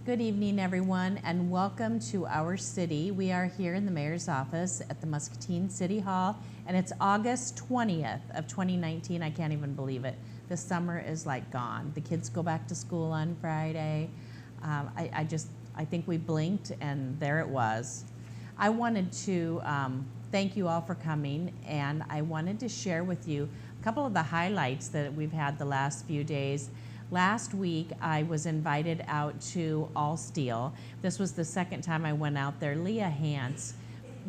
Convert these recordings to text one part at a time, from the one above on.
Good evening, everyone, and welcome to our city. We are here in the mayor's office at the Muscatine City Hall, and it's August 20th of 2019. I can't even believe it. The summer is like gone. The kids go back to school on Friday. I think we blinked, and there it was. I wanted to thank you all for coming, and I wanted to share with you a couple of the highlights that we've had the last few days. Last week, I was invited out to All Steel. This was the second time I went out there. Leah Hance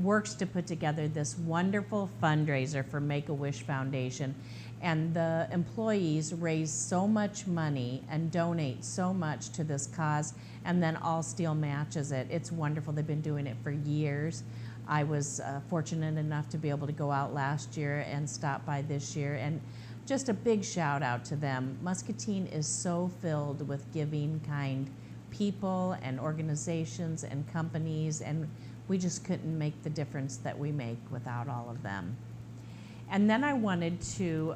works to put together this wonderful fundraiser for Make-A-Wish Foundation. And the employees raise so much money and donate so much to this cause, and then All Steel matches it. It's wonderful. They've been doing it for years. I was fortunate enough to be able to go out last year and stop by this year, and just a big shout out to them. Muscatine is so filled with giving, kind people and organizations and companies, and we just couldn't make the difference that we make without all of them. And then I wanted to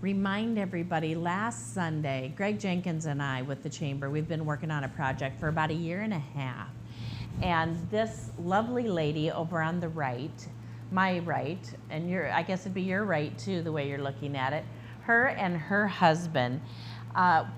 remind everybody, last Sunday, Greg Jenkins and I with the Chamber, we've been working on a project for about a year and a half. And this lovely lady over on the right, my right, and I guess it'd be your right too, the way you're looking at it, her and her husband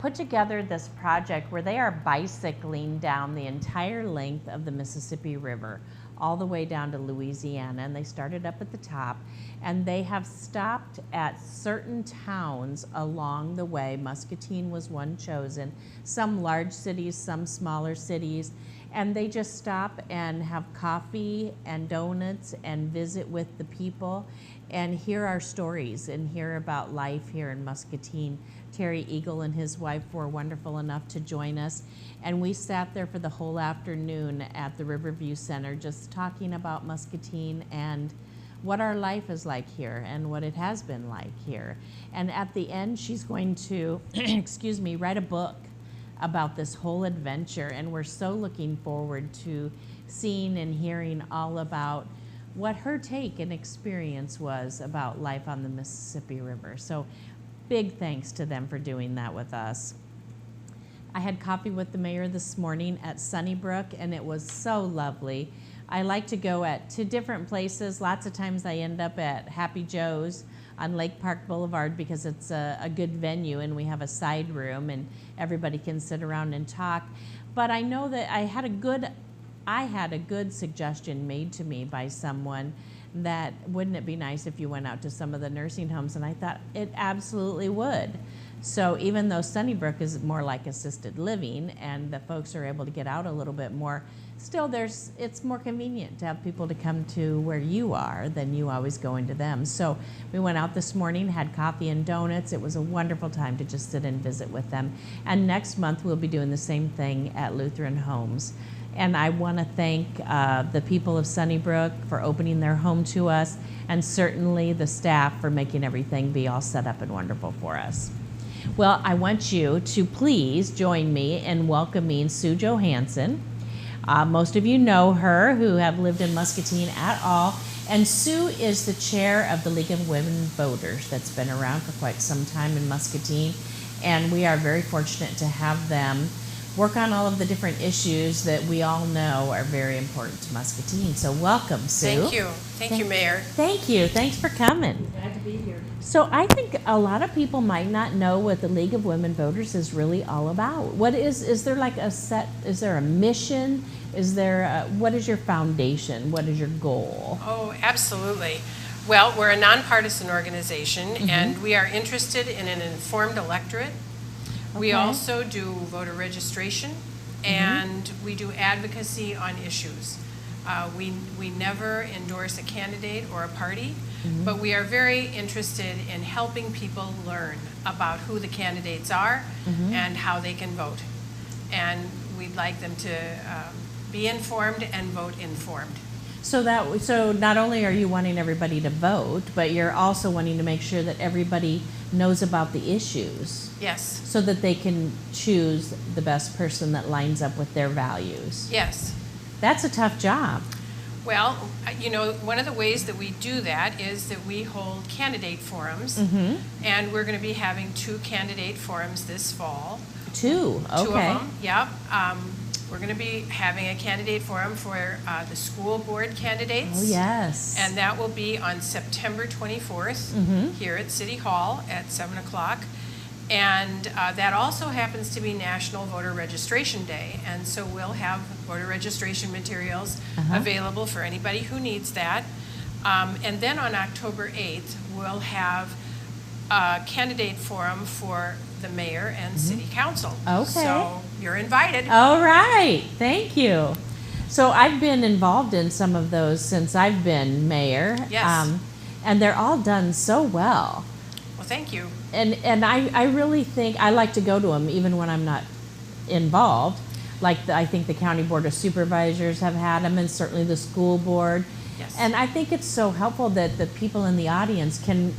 put together this project where they are bicycling down the entire length of the Mississippi River, all the way down to Louisiana, and they started up at the top, and they have stopped at certain towns along the way. Muscatine was one chosen, some large cities, some smaller cities, and they just stop and have coffee and donuts and visit with the people and hear our stories and hear about life here in Muscatine. Terry Eagle and his wife were wonderful enough to join us, and we sat there for the whole afternoon at the Riverview Center just talking about Muscatine and what our life is like here and what it has been like here. And at the end, she's going to, excuse me, write a book about this whole adventure, and we're so looking forward to seeing and hearing all about what her take and experience was about life on the Mississippi River. So big thanks to them for doing that with us. I had coffee with the mayor this morning at Sunnybrook, and it was so lovely. I like to go to different places. Lots of times I end up at Happy Joe's on Lake Park Boulevard because it's a good venue, and we have a side room and everybody can sit around and talk. But I know that I had a good suggestion made to me by someone that wouldn't it be nice if you went out to some of the nursing homes, and I thought it absolutely would. So even though Sunnybrook is more like assisted living and the folks are able to get out a little bit more, still it's more convenient to have people to come to where you are than you always going to them. So we went out this morning, had coffee and donuts. It was a wonderful time to just sit and visit with them. And next month we'll be doing the same thing at Lutheran Homes. And I want to thank the people of Sunnybrook for opening their home to us, and certainly the staff for making everything be all set up and wonderful for us. Well, I want you to please join me in welcoming Sue Johansson. Most of you know her who have lived in Muscatine at all, and Sue is the chair of the League of Women Voters that's been around for quite some time in Muscatine, and we are very fortunate to have them work on all of the different issues that we all know are very important to Muscatine. So welcome, Sue. Thank you. Thank you, Mayor. Thank you. Thanks for coming. Glad to be here. So I think a lot of people might not know what the League of Women Voters is really all about. What is there like is there a mission? What is your foundation? What is your goal? Oh, absolutely. Well, we're a nonpartisan organization, and we are interested in an informed electorate. Okay. We also do voter registration, and we do advocacy on issues. We never endorse a candidate or a party, but we are very interested in helping people learn about who the candidates are and how they can vote. And we'd like them to be informed and vote informed. So not only are you wanting everybody to vote, but you're also wanting to make sure that everybody knows about the issues. Yes. So that they can choose the best person that lines up with their values. Yes. That's a tough job. Well, you know, one of the ways that we do that is that we hold candidate forums, and we're going to be having 2 candidate forums this fall. Two, okay. Two of them, yep. We're going to be having a candidate forum for the school board candidates. Oh, yes. And that will be on September 24th here at City Hall at 7 o'clock. And that also happens to be National Voter Registration Day. And so we'll have voter registration materials available for anybody who needs that. And then on October 8th, we'll have a candidate forum for the mayor and city council. Okay. So you're invited. All right, thank you. So I've been involved in some of those since I've been mayor. Yes. And they're all done so well. Well, thank you. And I really think, I like to go to them even when I'm not involved. Like I think the County Board of Supervisors have had them, and certainly the school board. Yes. And I think it's so helpful that the people in the audience can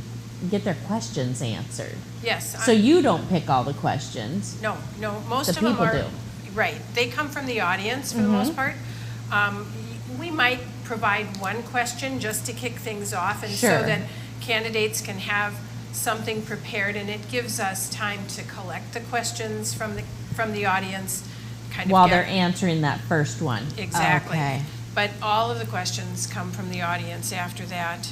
get their questions answered. Yes. So you don't pick all the questions. No, most The of them people are. do. Right, they come from the audience for the most part. We might provide one question just to kick things off, and Sure. so that candidates can have something prepared, and it gives us time to collect the questions from the audience, kind of While get- they're answering that first one. Exactly. Okay. But all of the questions come from the audience after that.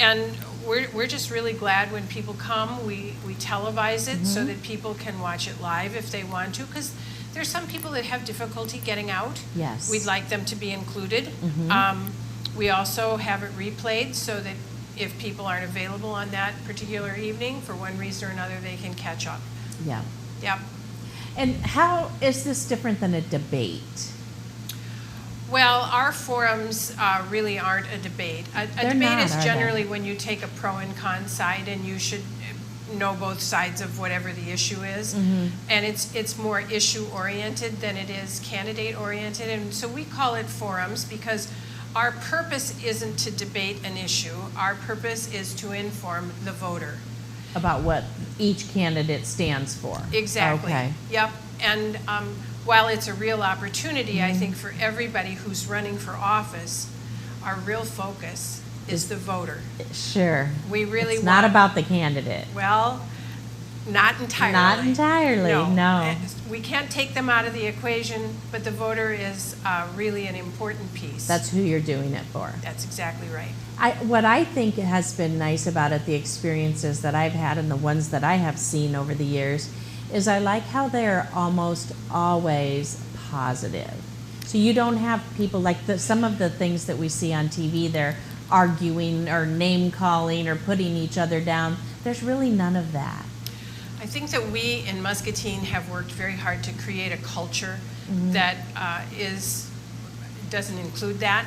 And we're just really glad when people come. We televise it so that people can watch it live if they want to, because there's some people that have difficulty getting out. Yes. We'd like them to be included. We also have it replayed so that if people aren't available on that particular evening, for one reason or another, they can catch up. Yeah. Yep. And how is this different than a debate? Well, our forums really aren't a debate. A They're debate not, is are they? generally when you take a pro and con side, and you should know both sides of whatever the issue is. And it's more issue oriented than it is candidate oriented. And so we call it forums because our purpose isn't to debate an issue. Our purpose is to inform the voter. About what each candidate stands for? Exactly. Okay. Yep. And while it's a real opportunity, I think for everybody who's running for office, our real focus is the voter. Sure. We really It's want. not about the candidate. Well, not entirely. Not entirely, no. We can't take them out of the equation, but the voter is really an important piece. That's who you're doing it for. That's exactly right. What I think has been nice about it, the experiences that I've had and the ones that I have seen over the years, is I like how they're almost always positive. So you don't have people like some of the things that we see on TV, they're arguing or name calling or putting each other down. There's really none of that. I think that we in Muscatine have worked very hard to create a culture that doesn't include that.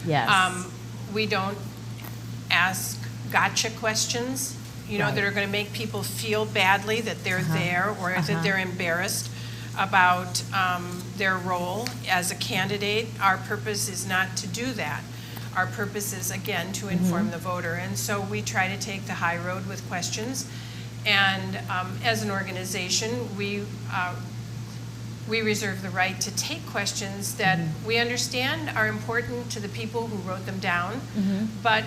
Yes. We don't ask gotcha questions, Right. that are going to make people feel badly that they're there, or that they're embarrassed about their role as a candidate. Our purpose is not to do that. Our purpose is, again, to inform the voter. And so we try to take the high road with questions. And as an organization, we reserve the right to take questions that we understand are important to the people who wrote them down, but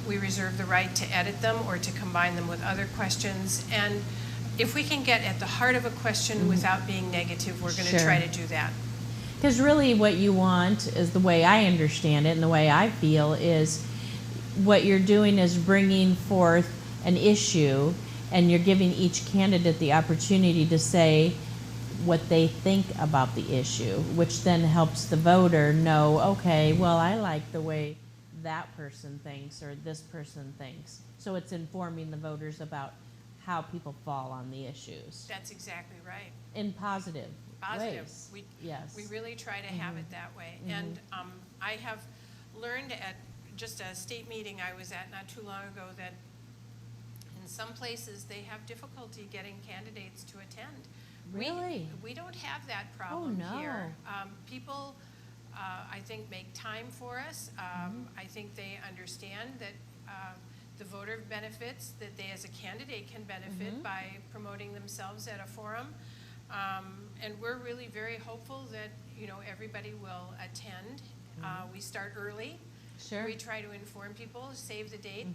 we reserve the right to edit them or to combine them with other questions. And if we can get at the heart of a question without being negative, we're going to try to do that. Because really what you want is, the way I understand it and the way I feel, is what you're doing is bringing forth an issue, and you're giving each candidate the opportunity to say what they think about the issue, which then helps the voter know, okay, well, I like the way that person thinks or this person thinks. So it's informing the voters about how people fall on the issues That's exactly right. in positive Positive. ways. We really try to have it that way. And I have learned at just a state meeting I was at not too long ago that in some places they have difficulty getting candidates to attend. Really? We don't have that problem no. here. People, I think, make time for us. I think they understand that the voter benefits that they as a candidate can benefit by promoting themselves at a forum. And we're really very hopeful that, everybody will attend. We start early. Sure. We try to inform people, save the date,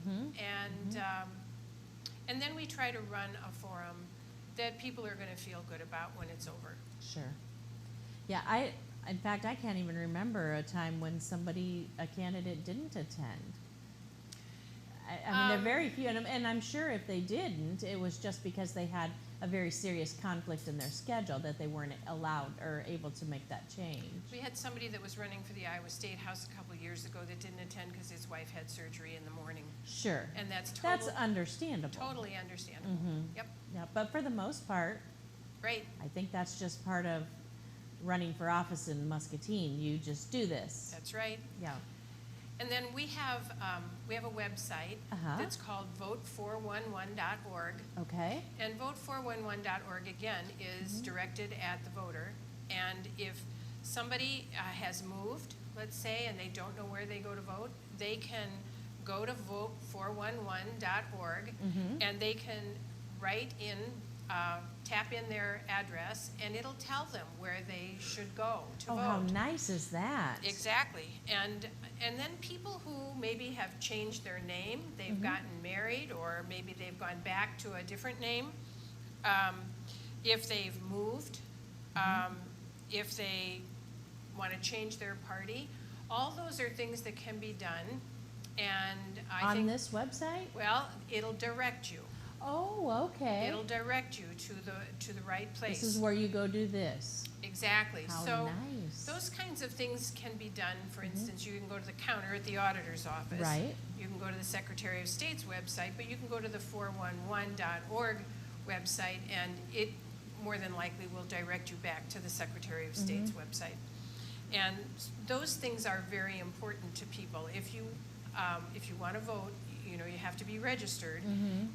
and then we try to run a forum that people are going to feel good about when it's over. Sure. Yeah, in fact, I can't even remember a time when a candidate didn't attend. I mean, there are very few, and I'm sure if they didn't, it was just because they had a very serious conflict in their schedule that they weren't allowed or able to make that change. We had somebody that was running for the Iowa State House a couple of years ago that didn't attend because his wife had surgery in the morning. Sure. And that's understandable. Totally understandable. Mm-hmm. Yep. Yeah, but for the most part, right. I think that's just part of running for office in Muscatine. You just do this. That's right. Yeah. And then we have a website that's called vote411.org. Okay. And vote411.org, again, is directed at the voter. And if somebody has moved, let's say, and they don't know where they go to vote, they can go to vote411.org and they can write in, tap in their address, and it'll tell them where they should go to vote. Oh, how nice is that? Exactly. And then people who maybe have changed their name, they've gotten married, or maybe they've gone back to a different name, if they've moved, if they want to change their party, all those are things that can be done. And I think on this website? Well, it'll direct you. Oh, okay. It'll direct you to the right place. This is where you go do this. Exactly. How so nice. Those kinds of things can be done. For instance, you can go to the counter at the auditor's office. Right. You can go to the Secretary of State's website, but you can go to the 411.org website, and it more than likely will direct you back to the Secretary of State's website. And those things are very important to people. If you want to vote, you have to be registered.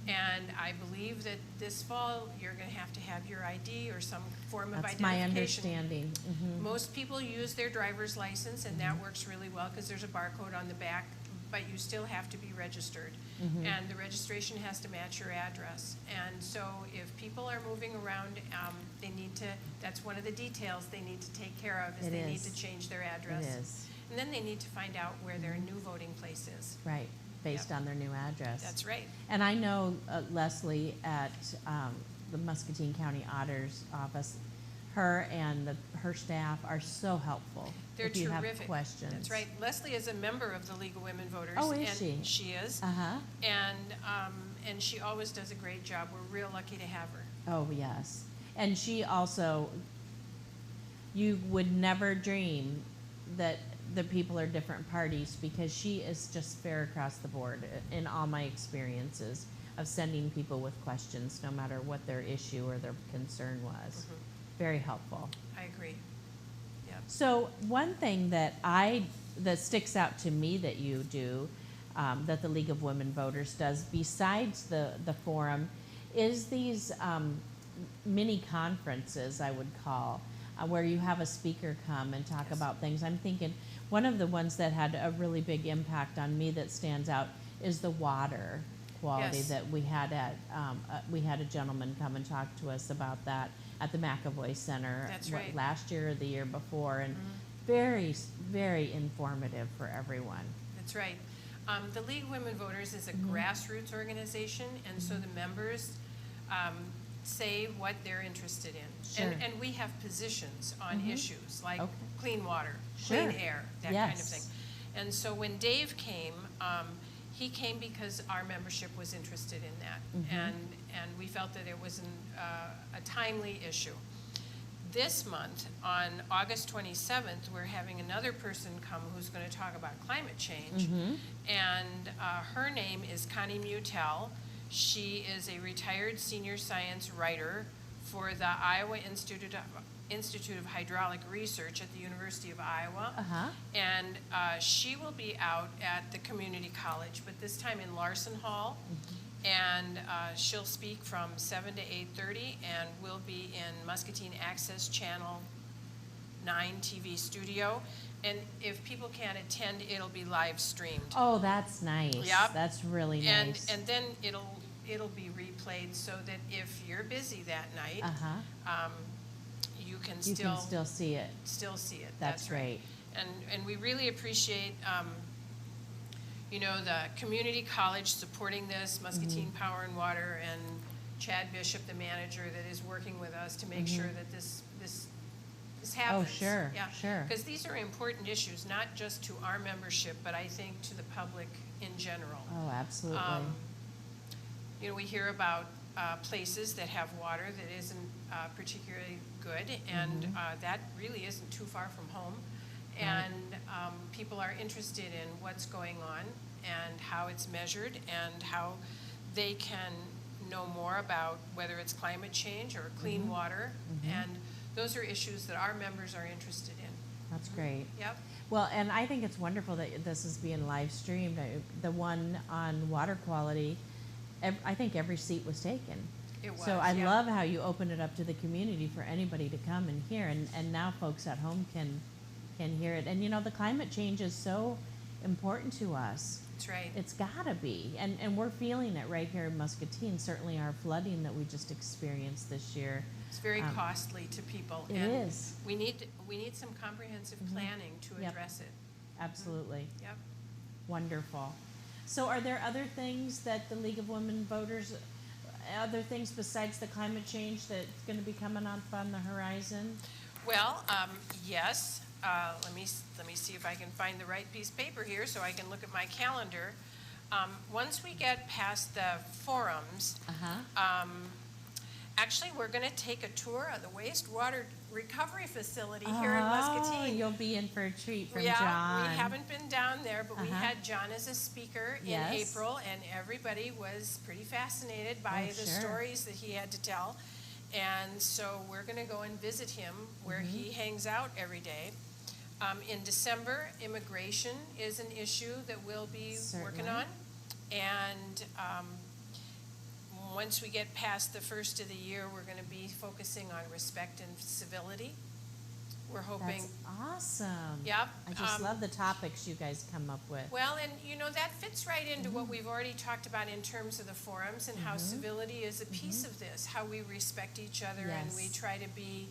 And I believe that this fall you're going to have your ID or some form of That's identification. my understanding. Most people use their driver's license, and that works really well because there's a barcode on the back, but you still have to be registered. And the registration has to match your address. And so if people are moving around, that's one of the details they need to take care of is they need to change their address. It is. And then they need to find out where their new voting place is. Right, based on their new address. That's right. And I know Leslie at the Muscatine County Auditor's Office, her and her staff are so helpful. They're if you terrific. Have questions. That's right. Leslie is a member of the League of Women Voters. Oh, is she? She is. And she always does a great job. We're real lucky to have her. Oh, yes. And she also, you would never dream that the people are different parties because she is just fair across the board in all my experiences of sending people with questions, no matter what their issue or their concern was. Very helpful. I agree. Yeah. So one thing that sticks out to me that you do, that the League of Women Voters does, besides the forum, is these mini conferences, I would call, where you have a speaker come and talk about things. I'm thinking one of the ones that had a really big impact on me that stands out is the water quality that we had we had a gentleman come and talk to us about that at the McAvoy Center. That's right. Last year or the year before, and very, very informative for everyone. That's right. The League of Women Voters is a grassroots organization, and so the members say what they're interested in. Sure. And we have positions on issues like clean water, Sure. clean air, that kind of thing. And so when Dave came, he came because our membership was interested in that, and we felt that it was a timely issue. This month, on August 27th, we're having another person come who's going to talk about climate change, and her name is Connie Mutel. She is a retired senior science writer for the Iowa Institute of Hydraulic Research at the University of Iowa. And she will be out at the community college, but this time in Larson Hall. And she'll speak from 7 to 8:30, and we'll be in Muscatine Access Channel 9 TV studio. And if people can't attend, it'll be live streamed. Oh, that's nice. Yep. That's really nice. And then it'll be replayed so that if you're busy that night, you can still see it. Still see it. That's right. And we really appreciate the community college supporting this, Muscatine Power and Water, and Chad Bishop, the manager, that is working with us to make sure that this happens. Oh, sure, Yeah. sure. Because these are important issues, not just to our membership, but I think to the public in general. Oh, absolutely. You know, we hear about places that have water that isn't particularly good, and that really isn't too far from home. And people are interested in what's going on and how it's measured and how they can know more about whether it's climate change or clean water. And those are issues that our members are interested in. That's great. Yep. Well, and I think it's wonderful that this is being live streamed. The one on water quality, I think every seat was taken. It was, So I yeah. love how you open it up to the community for anybody to come and hear, and now folks at home can hear it. And you know, the climate change is so important to us. That's right. It's gotta be, and we're feeling it right here in Muscatine. Certainly our flooding that we just experienced this year. It's very costly to people. It and is. We need some comprehensive planning to Yep. address it. Absolutely. Yep. Wonderful. So are there other things that the League of Women Voters, other things besides the climate change that's going to be coming up on the horizon? Well, yes. Let me see if I can find the right piece of paper here so I can look at my calendar. Once we get past the forums, actually we're going to take a tour of the wastewater recovery facility here in Muscatine. You'll be in for a treat from Yeah, John. we haven't been down there, but we had John as a speaker in Yes. April, and everybody was pretty fascinated by the sure. stories that he had to tell. And so we're going to go and visit him where he hangs out every day. In December, immigration is an issue that we'll be working on. And once we get past the first of the year, we're going to be focusing on respect and civility. We're hoping. That's awesome. Yep. I just love the topics you guys come up with. Well, and you know, that fits right into what we've already talked about in terms of the forums and how civility is a piece of this, how we respect each other and we try to be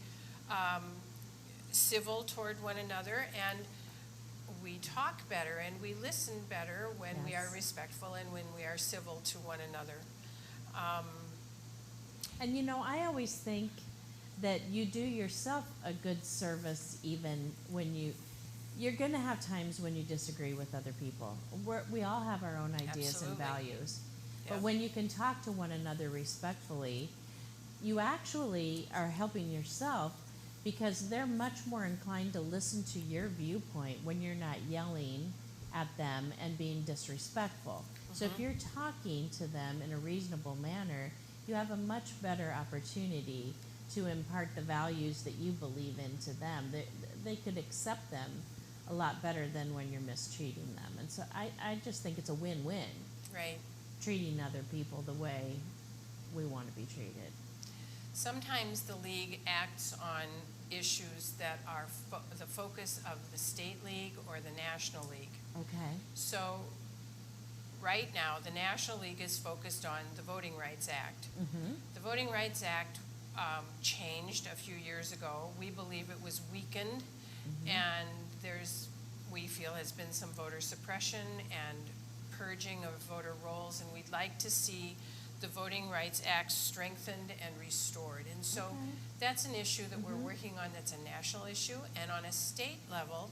civil toward one another, and we talk better and we listen better when we are respectful and when we are civil to one another. And you know, I always think that you do yourself a good service even when you're going to have times when you disagree with other people. We all have our own ideas and values. But when you can talk to one another respectfully, you actually are helping yourself, because they're much more inclined to listen to your viewpoint when you're not yelling at them and being disrespectful. So if you're talking to them in a reasonable manner, you have a much better opportunity to impart the values that you believe in to them. They could accept them a lot better than when you're mistreating them. And so I just think it's a win-win. Right. Treating other people the way we want to be treated. Sometimes the league acts on issues that are the focus of the state league or the national league. Okay. So right now, the National League is focused on the Voting Rights Act. The Voting Rights Act changed a few years ago. We believe it was weakened, and we feel has been some voter suppression and purging of voter rolls, and we'd like to see the Voting Rights Act strengthened and restored. And so that's an issue that we're working on, that's a national issue. And on a state level,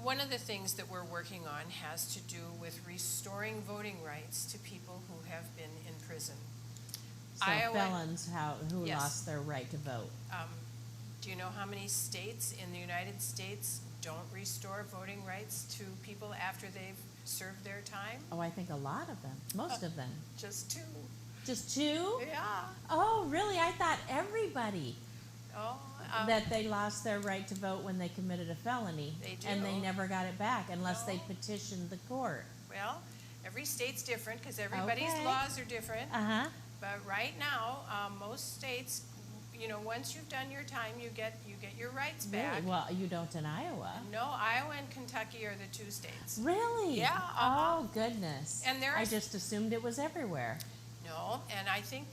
one of the things that we're working on has to do with restoring voting rights to people who have been in prison. So felons who lost their right to vote. Do you know how many states in the United States don't restore voting rights to people after they've served their time? Oh, I think a lot of them. Most of them. Just 2. Just 2? Yeah. Oh, really? I thought everybody. Oh, That they lost their right to vote when they committed a felony. They do. And they never got it back unless they No. petitioned the court. well, every state's different because everybody's laws are different. Uh-huh. But right now, most states, you know, once you've done your time, you get your rights back. Really? Well, you don't in Iowa. No, Iowa and Kentucky are the 2 states. Really? Yeah, Oh, goodness. And there I are- just assumed it was everywhere. No, and I think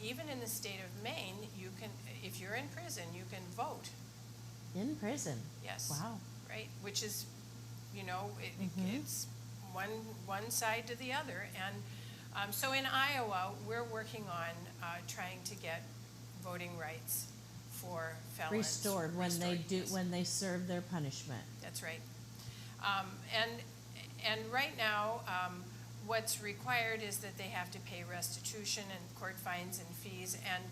even in the state of Maine, you can, if you're in prison, you can vote. In prison? Yes. Wow. Right, which is, you know, it's one side to the other, and So in Iowa, we're working on trying to get voting rights for felons. Restored Yes. when they serve their punishment. That's right. And right now, what's required is that they have to pay restitution and court fines and fees. And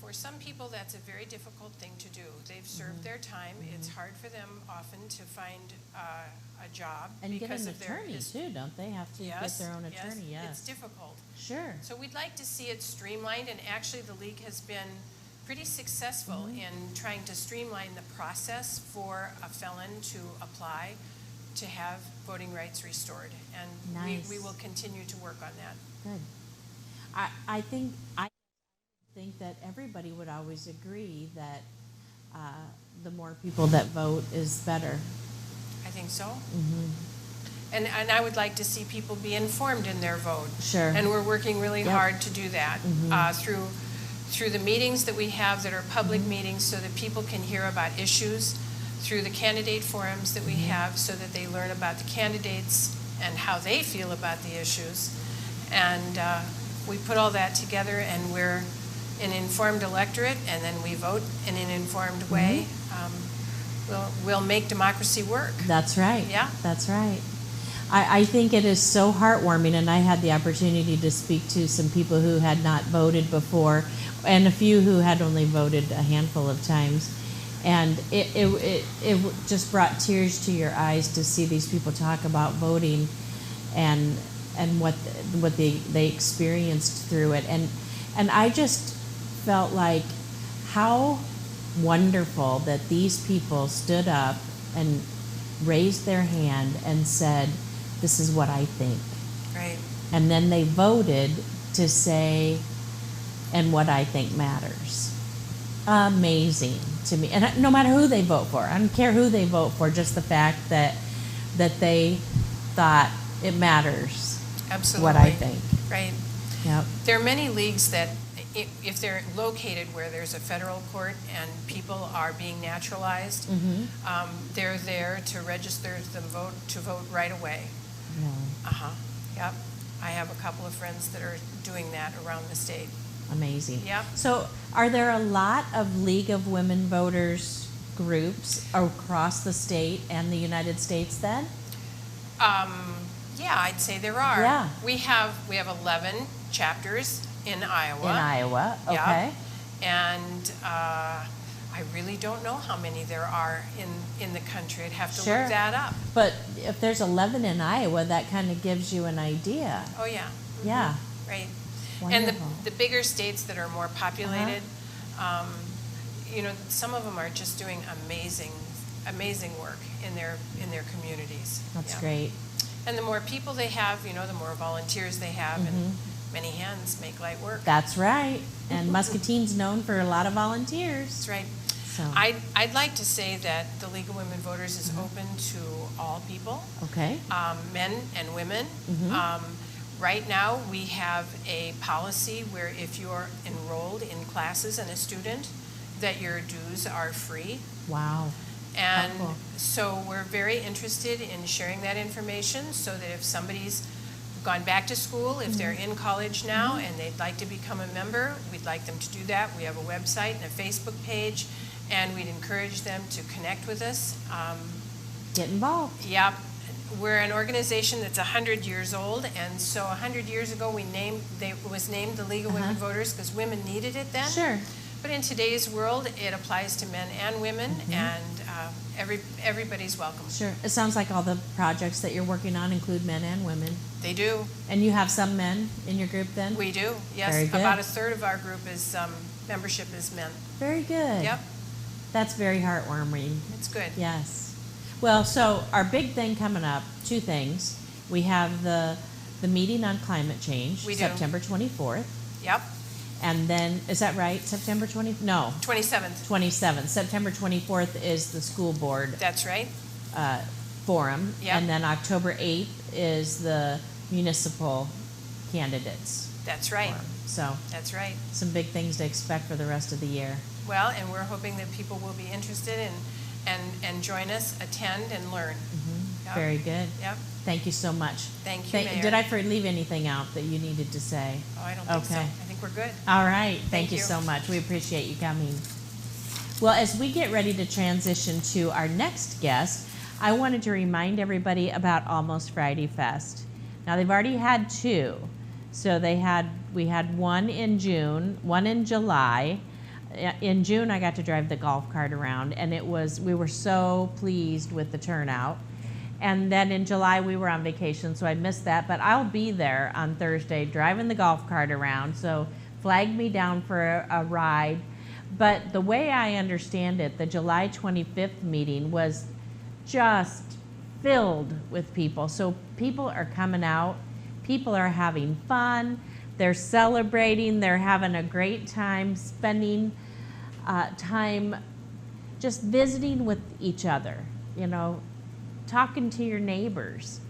for some people, that's a very difficult thing to do. They've served their time. It's hard for them often to find a job And get because an of their attorney too, don't they? Have to get their own attorney, yes. It's difficult. Sure. So we'd like to see it streamlined, and actually the league has been pretty successful in trying to streamline the process for a felon to apply to have voting rights restored. And Nice. we will continue to work on that. Good. I think that everybody would always agree that the more people that vote is better. I think so. Mm-hmm. And I would like to see people be informed in their vote. Sure. And we're working really Yep. hard to do that through the meetings that we have that are public meetings so that people can hear about issues, through the candidate forums that we have so that they learn about the candidates and how they feel about the issues. And we put all that together, and we're an informed electorate, and then we vote in an informed way. We'll make democracy work. That's right. Yeah. That's right. I think it is so heartwarming, and I had the opportunity to speak to some people who had not voted before, and a few who had only voted a handful of times. And it just brought tears to your eyes to see these people talk about voting and what they experienced through it. And I just felt like how wonderful that these people stood up and raised their hand and said, this is what I think. Right. And then they voted to say, and what I think matters. Amazing to me. And no matter who they vote for, I don't care who they vote for, just the fact that they thought it matters. Absolutely. What I think. Right. Yep. There are many leagues that, if they're located where there's a federal court and people are being naturalized, they're there to register to vote right away. Yeah. Yep. I have a couple of friends that are doing that around the state. Amazing. Yep. So are there a lot of League of Women Voters groups across the state and the United States then? Yeah, I'd say there are. Yeah. We have 11 chapters in Iowa. In Iowa, okay. Yep. And I really don't know how many there are in the country. I'd have to Sure. look that up. But if there's 11 in Iowa, that kind of gives you an idea. Oh, yeah. Yeah. Right. Wonderful. And the bigger states that are more populated, some of them are just doing amazing work in their communities. That's Yeah. great. And the more people they have, the more volunteers they have, and many hands make light work. That's right. And Muscatine's known for a lot of volunteers. That's right. So, I'd like to say that the League of Women Voters is open to all people, okay. men and women. Right now, we have a policy where if you're enrolled in classes and a student, that your dues are free. Wow. And How cool. so we're very interested in sharing that information so that if somebody's gone back to school, if they're in college now and they'd like to become a member, we'd like them to do that. We have a website and a Facebook page, and we'd encourage them to connect with us. Get involved. Yep. We're an organization that's 100 years old, and so 100 years ago it was named the League of Women Voters because women needed it then. Sure. But in today's world, it applies to men and women, and everybody's welcome. Sure. It sounds like all the projects that you're working on include men and women. They do. And you have some men in your group then? We do, yes. Very good. About a third of our group is membership is men. Very good. Yep, That's very heartwarming. it's good. Yes. Well, so our big thing coming up, two things. We have the meeting on climate change, We do. September 24th. Yep, And then, is that right? September 20th? No, 27th. 27th. September 24th is the school board That's right. forum. Yep. And then October 8th is the municipal candidates That's right. forum. So That's right. some big things to expect for the rest of the year. Well, and we're hoping that people will be interested and join us, attend, and learn. Yep. Very good. Yep. Thank you so much. Thank you, Mayor. Did I leave anything out that you needed to say? Oh, I don't think so. Okay. I think we're good. All right. Thank you you. so much. We appreciate you coming. Well, as we get ready to transition to our next guest, I wanted to remind everybody about Almost Friday Fest. Now, they've already had 2. So we had one in June, one in July. In June, I got to drive the golf cart around, and we were so pleased with the turnout. And then in July, we were on vacation, so I missed that. But I'll be there on Thursday driving the golf cart around, so flag me down for a ride. But the way I understand it, the July 25th meeting was just filled with people. So people are coming out, people are having fun, they're celebrating, they're having a great time, spending time just visiting with each other, talking to your neighbors,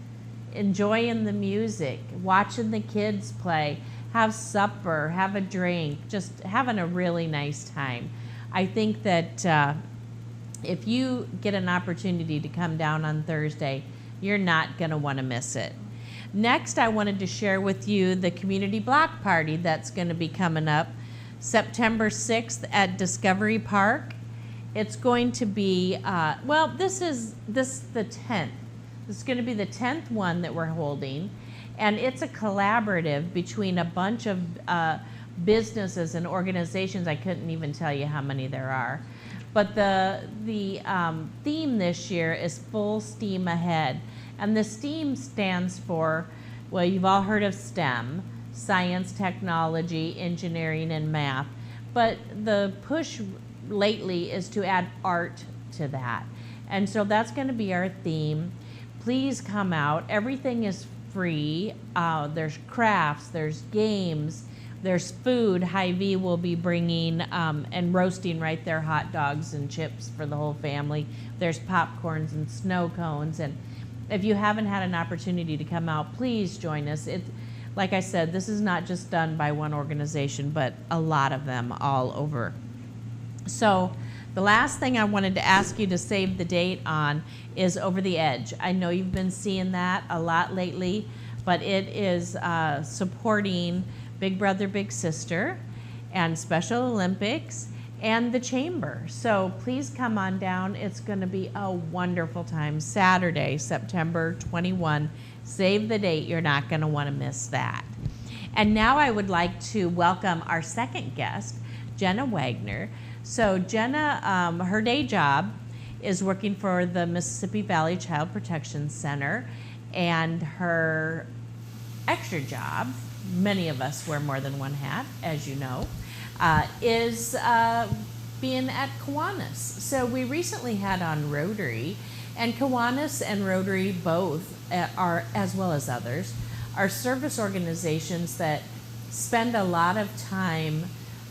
enjoying the music, watching the kids play, have supper, have a drink, just having a really nice time. I think that if you get an opportunity to come down on Thursday, you're not going to want to miss it. Next, I wanted to share with you the community block party that's going to be coming up September 6th at Discovery Park. It's going to be, this is the 10th. This is going to be the 10th one that we're holding. And it's a collaborative between a bunch of businesses and organizations. I couldn't even tell you how many there are. But the theme this year is Full Steam Ahead. And the STEAM stands for, well, you've all heard of STEM, science, technology, engineering, and math. But the push lately is to add art to that. And so that's going to be our theme. Please come out. Everything is free. There's crafts, there's games, there's food. Hy-Vee will be bringing and roasting right there hot dogs and chips for the whole family. There's popcorns and snow cones. And if you haven't had an opportunity to come out, please join us. Like I said, this is not just done by one organization, but a lot of them all over. So the last thing I wanted to ask you to save the date on is Over the Edge. I know you've been seeing that a lot lately, but it is supporting Big Brother, Big Sister and Special Olympics and the Chamber. So please come on down. It's going to be a wonderful time. Saturday, September 21. Save the date. You're not going to want to miss that. And now I would like to welcome our second guest, Jenna Wagner. So Jenna, her day job is working for the Mississippi Valley Child Protection Center, and her extra job, many of us wear more than one hat, as you know, is being at Kiwanis. So we recently had on Rotary, and Kiwanis and Rotary both are, as well as others, are service organizations that spend a lot of time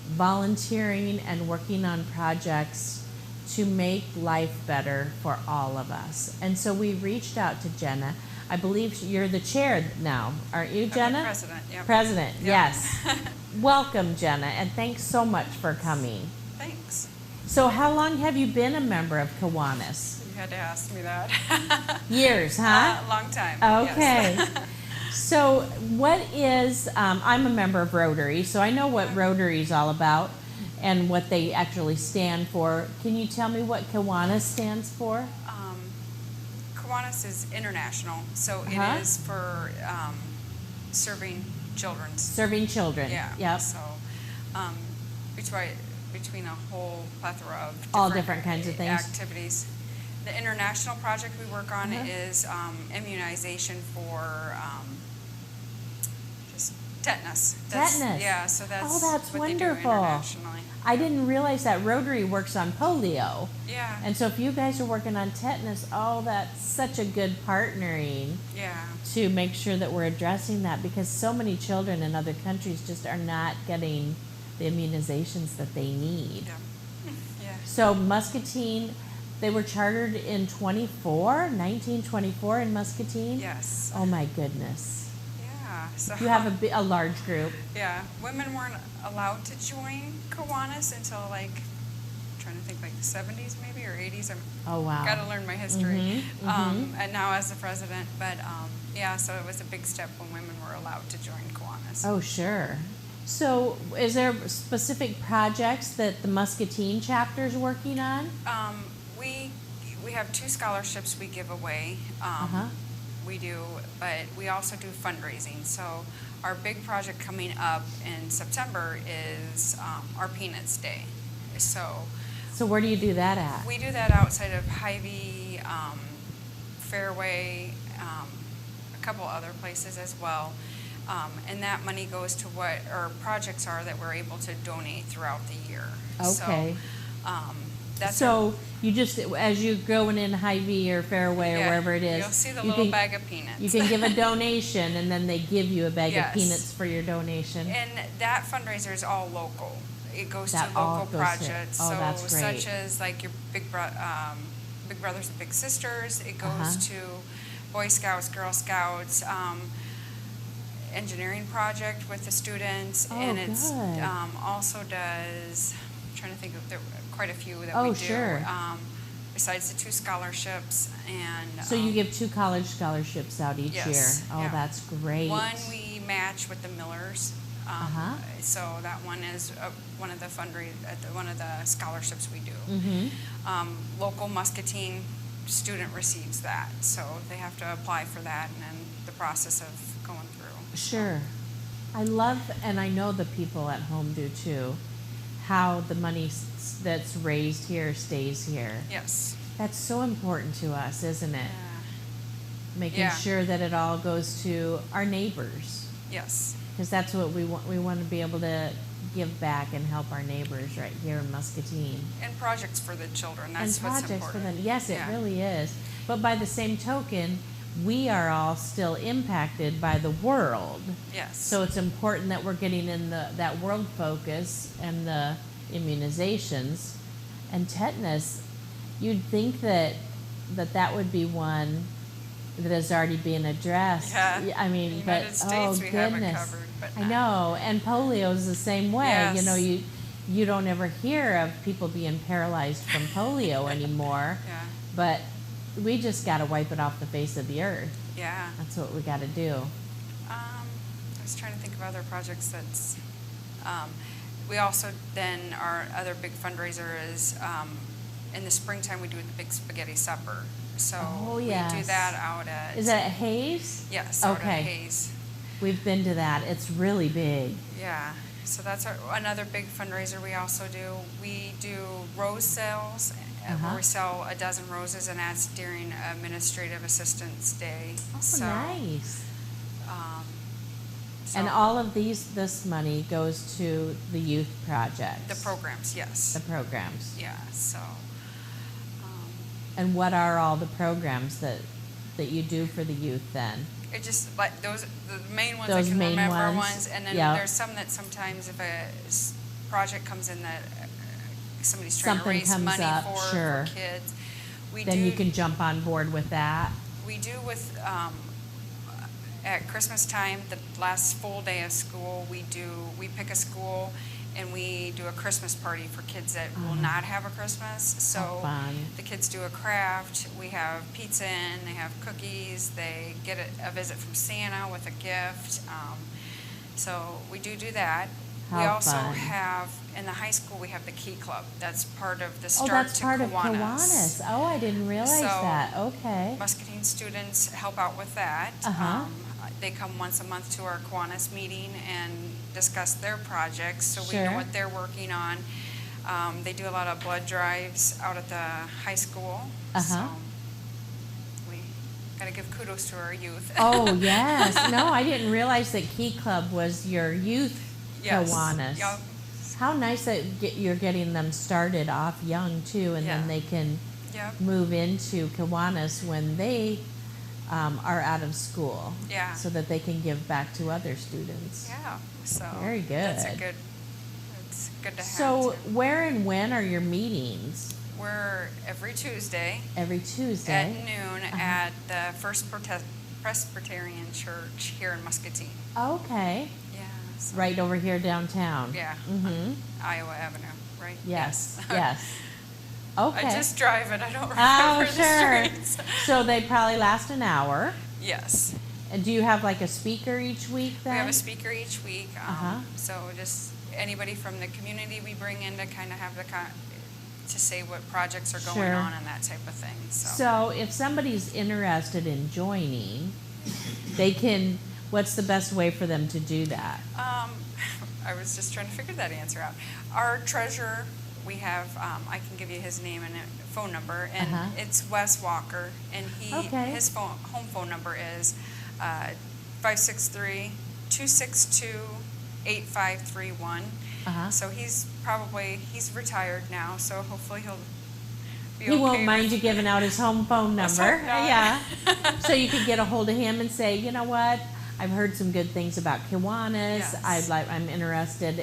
volunteering and working on projects to make life better for all of us. And so we reached out to Jenna. I believe you're the chair now, aren't you, Jenna? President, yep. President, Yep. yes. Welcome, Jenna, and thanks so much for coming. Thanks. So how long have you been a member of Kiwanis? You had to ask me that. Years, huh? Long time. Okay. Yes. So what is, I'm a member of Rotary, so I know what Rotary is all about and what they actually stand for. Can you tell me what Kiwanis stands for? Kiwanis is international, so it is for serving children. Serving children. Yeah. Yep. So between a whole plethora of all different kinds of things. Activities. The international project we work on is immunization for just tetanus. Tetanus. Yeah, so that's that's what wonderful. They do internationally. I didn't realize that Rotary works on polio. Yeah. And so if you guys are working on tetanus, that's such a good partnering. Yeah. To make sure that we're addressing that, because so many children in other countries just are not getting the immunizations that they need. Yeah. Yeah. So Muscatine, they were chartered in 1924 in Muscatine? Yes. Oh my goodness. Yeah. So You have a large group. Yeah. Women weren't allowed to join Kiwanis until trying to think, like the 70s maybe, or 80s. Oh, wow. Got to learn my history. And now as the president. But yeah, so it was a big step when women were allowed to join Kiwanis. Oh, sure. So is there specific projects that the Muscatine chapter is working on? We have 2 scholarships we give away. We do, but we also do fundraising. So our big project coming up in September is our Peanuts Day. So where do you do that at? we do that outside of Hy-Vee, Fairway, a couple other places as well. And that money goes to what our projects are that we're able to donate throughout the year. Okay. So, You just, as you going in Hy-Vee or Fairway or wherever it is. You'll see the you little can- bag of peanuts. You can give a donation and then they give you a bag Yes. of peanuts for your donation. And that fundraiser is all local. It goes That to all local goes to- projects. oh, So that's great. such as like your Big Brothers and Big Sisters. It goes Uh-huh. to Boy Scouts, Girl Scouts, engineering project with the students. Oh, and it's good. also does, I'm trying to think of, there are quite a few that Oh, we do. sure. Besides the 2 scholarships. And So you give 2 college scholarships out each Yes, year. Oh, yeah. that's great. one we match with the Millers. Uh-huh. So that one is one of the one of the scholarships we do. Mm-hmm. Local Muscatine student receives that, so they have to apply for that, and then the process of going through. Sure. I love, and I know the people at home do too, how the money that's raised here stays here. Yes. That's so important to us, isn't it? Making Yeah. sure that it all goes to our neighbors. Yes. Because that's what we want. We want to be able to give back and help our neighbors right here in Muscatine. And projects for the children. That's and what's projects important. for them. Yes, it Yeah. really is. But by the same token, we are all still impacted by the world. Yes. So it's important that we're getting in that world focus and the immunizations. And tetanus, you'd think that would be one that is already being addressed. Yeah. I mean, In the but United States, oh we have it goodness, covered, but I not- know. And polio is the same way. Yes. You know, you don't ever hear of people being paralyzed from polio anymore. Yeah. But we just got to wipe it off the face of the earth. Yeah. That's what we got to do. I was trying to think of other projects that's, we also then, our other big fundraiser is, in the springtime, we do the big spaghetti supper. So Oh, we do yes. that out at. Is that at Hayes? Yes, out Okay. at Hayes. We've been to that. It's really big. Yeah, so that's another big fundraiser we also do. We do rose sales, Uh-huh. where we sell a dozen roses, and that's during Administrative Assistance Day. Oh, So, nice. And so all of this money goes to the youth projects. the programs, yes. The programs. Yeah, so, And what are all the programs that you do for the youth then? it just, like, the main ones Those I can main remember ones, and then yeah. there's some that sometimes if a project comes in that somebody's trying Something to raise comes money up, for sure. kids. We Then do, you can jump on board with that. we do with, at Christmas time, the last full day of school, we pick a school and we do a Christmas party for kids that will not have a Christmas. How So fun. the kids do a craft, we have pizza in, they have cookies, they get a visit from Santa with a gift. So we do that. We How also fun. have, in the high school, we have the Key Club. That's part of the Oh, Start that's to part of Kiwanis. Kiwanis. Oh, I didn't realize So, that. Okay. Muscatine students help out with that. Uh-huh. They come once a month to our Kiwanis meeting and discuss their projects, so we Sure. know what they're working on. They do a lot of blood drives out at the high school. Uh-huh. So we got to give kudos to our youth. Oh, yes. No, I didn't realize that Key Club was your youth Yes. Kiwanis. Yep. How nice that you're getting them started off young too, and then Yeah. they can Yep. move into Kiwanis when they are out of school. Yeah. So that they can give back to other students. Yeah. So Very That's good. it's good to have. So too. where and when are your meetings? We're every Tuesday Every at Tuesday? noon Uh-huh. at the First Presbyterian Church here in Muscatine. Okay. Yeah. So, Right over here downtown? Yeah. Mm-hmm. Iowa Avenue, right? Yes, yes. Okay. I just drive it. I don't Oh, remember sure. the streets. So they probably last an hour. Yes. And do you have like a speaker each week then? We have a speaker each week. Uh-huh. So just anybody from the community we bring in to kind of have to say what projects are going Sure. on and that type of thing. So if somebody's interested in joining, they can, what's the best way for them to do that? I was just trying to figure that answer out. Our treasurer, we have, I can give you his name and phone number, and Uh-huh. it's Wes Walker, and Okay. his home phone number is 563-262-8531. Uh-huh. So he's retired now, so hopefully he'll be He won't okay mind with- you giving out his home phone Let's number. hope not. Yeah. So you could get a hold of him and say, you know what? I've heard some good things about Kiwanis. Yes. I'm interested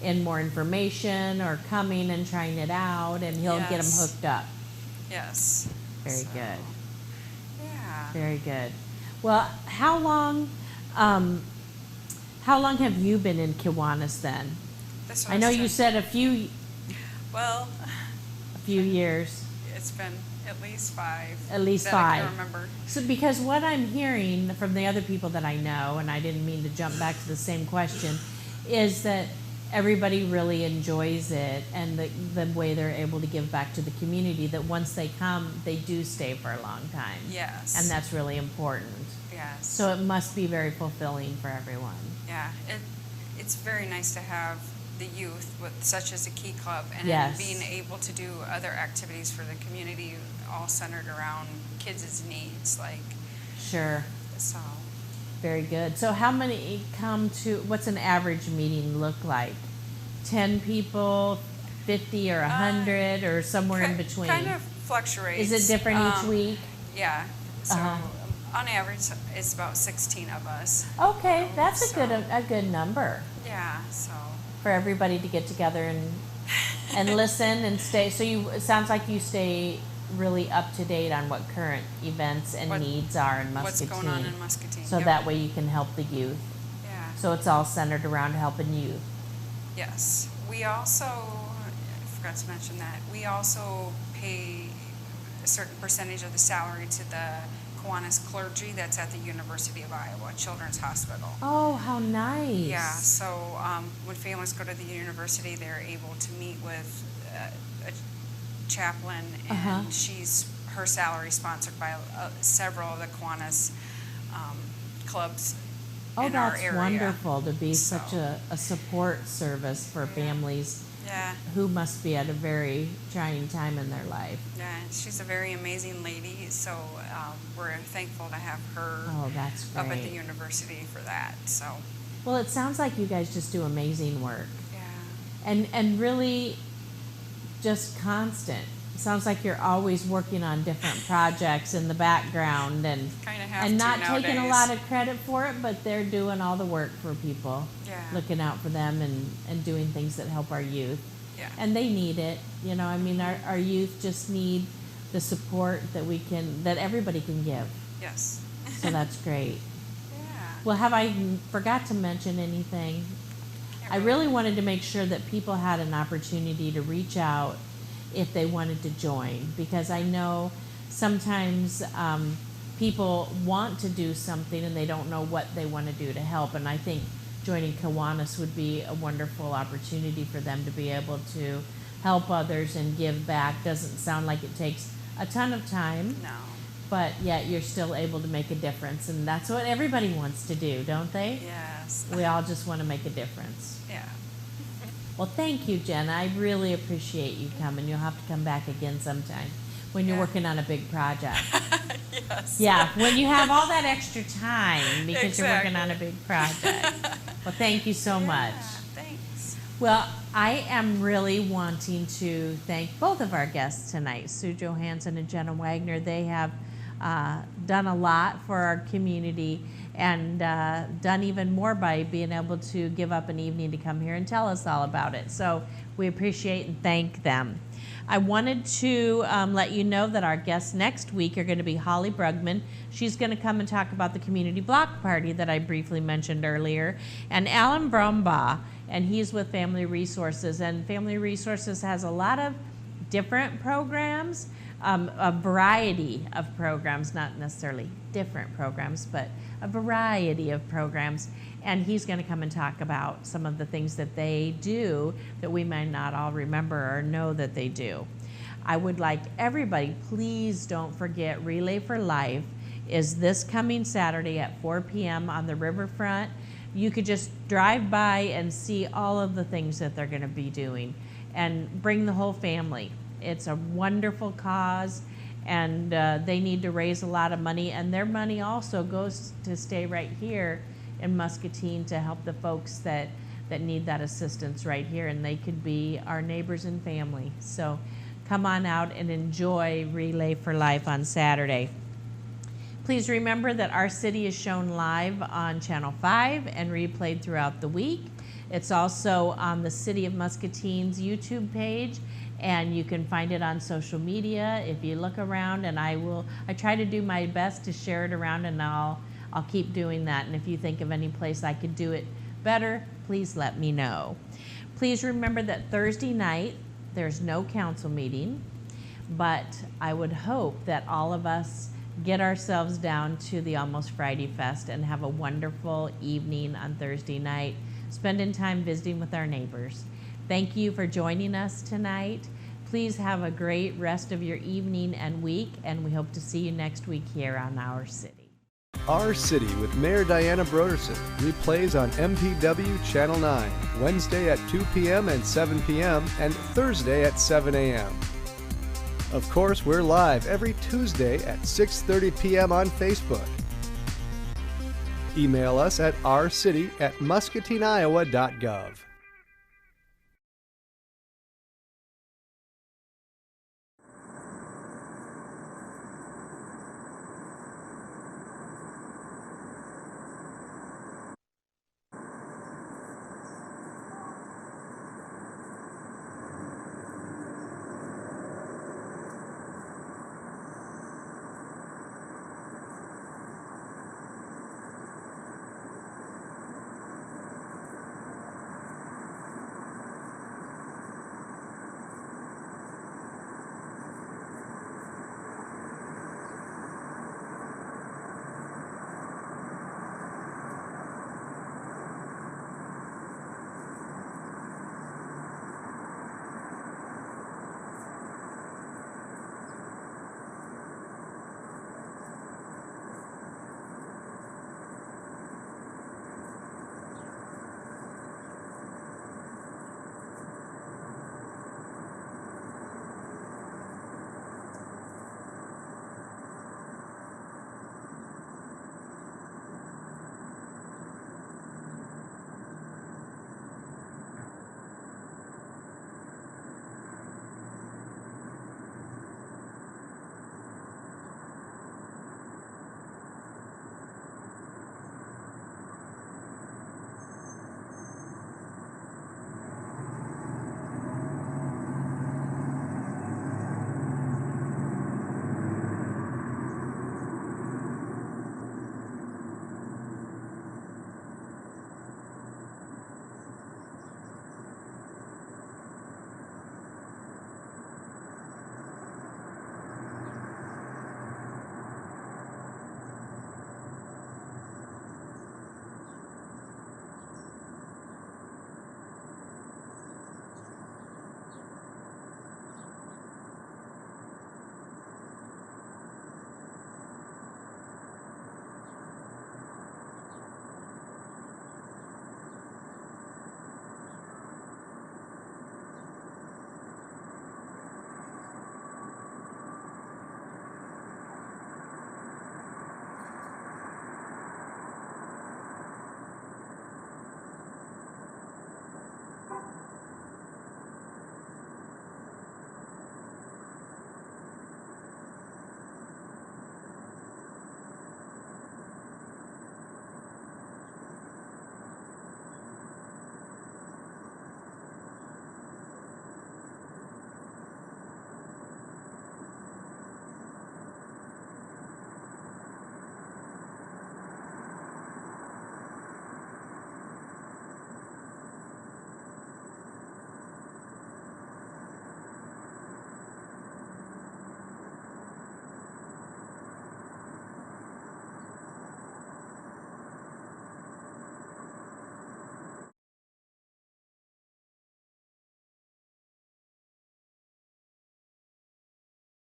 in more information or coming and trying it out, and he'll get them Yes. hooked up. Yes. Very So, good. Yeah. Very good. Well, how long have you been in Kiwanis then? This I know was you in- said a few years. It's been at least 5. At least that I 5. can remember. So, because what I'm hearing from the other people that I know, and I didn't mean to jump back to the same question, is that everybody really enjoys it, and the way they're able to give back to the community, that once they come, they do stay for a long time. Yes. And that's really important. Yes. So it must be very fulfilling for everyone. Yeah, it's very nice to have the youth with such as a key club, and Yes. then being able to do other activities for the community, all centered around kids' needs, like, Sure. so. Very good. So how many come to, what's an average meeting look like? 10 people, 50 or 100, or somewhere in between? Kind of fluctuates. Is it different each week? Yeah, so Uh-huh. on average, it's about 16 of us. Okay, that's a So- good number Yeah, so. for everybody to get together and listen and stay. So it sounds like you stay really up to date on what current events and What- needs are in What's Muscatine. going on in Muscatine. So Yep. that way you can help the youth. Yeah. So it's all centered around helping youth. Yes. We also, I forgot to mention that, we also pay a certain percentage of the salary to the Kiwanis clergy that's at the University of Iowa Children's Hospital. Oh, how nice. Yeah, so when families go to the university, they're able to meet with a chaplain, and Uh-huh. her salary sponsored by several of the Kiwanis clubs Oh, in our that's area. wonderful to be So- such a support service for families Yeah. who must be at a very trying time in their life. Yeah, she's a very amazing lady, so we're thankful to have her Oh, that's up at the great. university for that. So, Well, it sounds like you guys just do amazing work, yeah, and really just constant. It sounds like you're always working on different projects in the background, and kind of have and to not taking a nowadays. lot of credit for it, but they're doing all the work for people, Yeah. looking out for them and doing things that help our youth. Yeah. And they need it, you know, I mean, our youth just need the support that everybody can give. Yes. So that's great. Yeah. Well, have I forgot to mention anything? Can't I really wanted to make sure that people had an opportunity to reach out if they wanted to join, because I know sometimes people want to do something and they don't know what they want to do to help, and I think joining Kiwanis would be a wonderful opportunity for them to be able to help others and give back. Doesn't sound like it takes a ton of time, No. but yet you're still able to make a difference, and that's what everybody wants to do, don't they? Yes. We all just want to make a difference. Yeah. Well, thank you, Jenna. I really appreciate you coming. You'll have to come back again sometime when you're Yeah. working on a big project. Yes. Yeah, when you have all that extra time because you're working on a Exactly. big project. Well, thank you so much. Yeah, thanks. Well, I am really wanting to thank both of our guests tonight, Sue Johansson and Jenna Wagner. They have done a lot for our community and done even more by being able to give up an evening to come here and tell us all about it. So we appreciate and thank them. I wanted to let you know that our guests next week are going to be Holly Brugman. She's going to come and talk about the community block party that I briefly mentioned earlier. And Alan Brombaugh, and he's with Family Resources. And Family Resources has a lot of different programs, a variety of programs, not necessarily different programs, but a variety of programs. And he's going to come and talk about some of the things that they do that we might not all remember or know that they do. I would like everybody, please don't forget, Relay for Life is this coming Saturday at 4 p.m. on the riverfront. You could just drive by and see all of the things that they're going to be doing and bring the whole family. It's a wonderful cause, and they need to raise a lot of money, and their money also goes to stay right here in Muscatine to help the folks that need that assistance right here, and they could be our neighbors and family. So come on out and enjoy Relay for Life on Saturday. Please remember that Our City is shown live on Channel 5 and replayed throughout the week. It's also on the City of Muscatine's YouTube page, and you can find it on social media if you look around, and I try to do my best to share it around, and I'll keep doing that. And if you think of any place I could do it better, please let me know. Please remember that Thursday night there's no council meeting, but I would hope that all of us get ourselves down to the Almost Friday Fest and have a wonderful evening on Thursday night, spending time visiting with our neighbors. Thank you for joining us tonight. Please have a great rest of your evening and week, and we hope to see you next week here on Our City. Our City with Mayor Diana Broderson replays on MPW Channel 9, Wednesday at 2 p.m. and 7 p.m. and Thursday at 7 a.m. Of course, we're live every Tuesday at 6:30 p.m. on Facebook. Email us at ourcity@muscatineiowa.gov.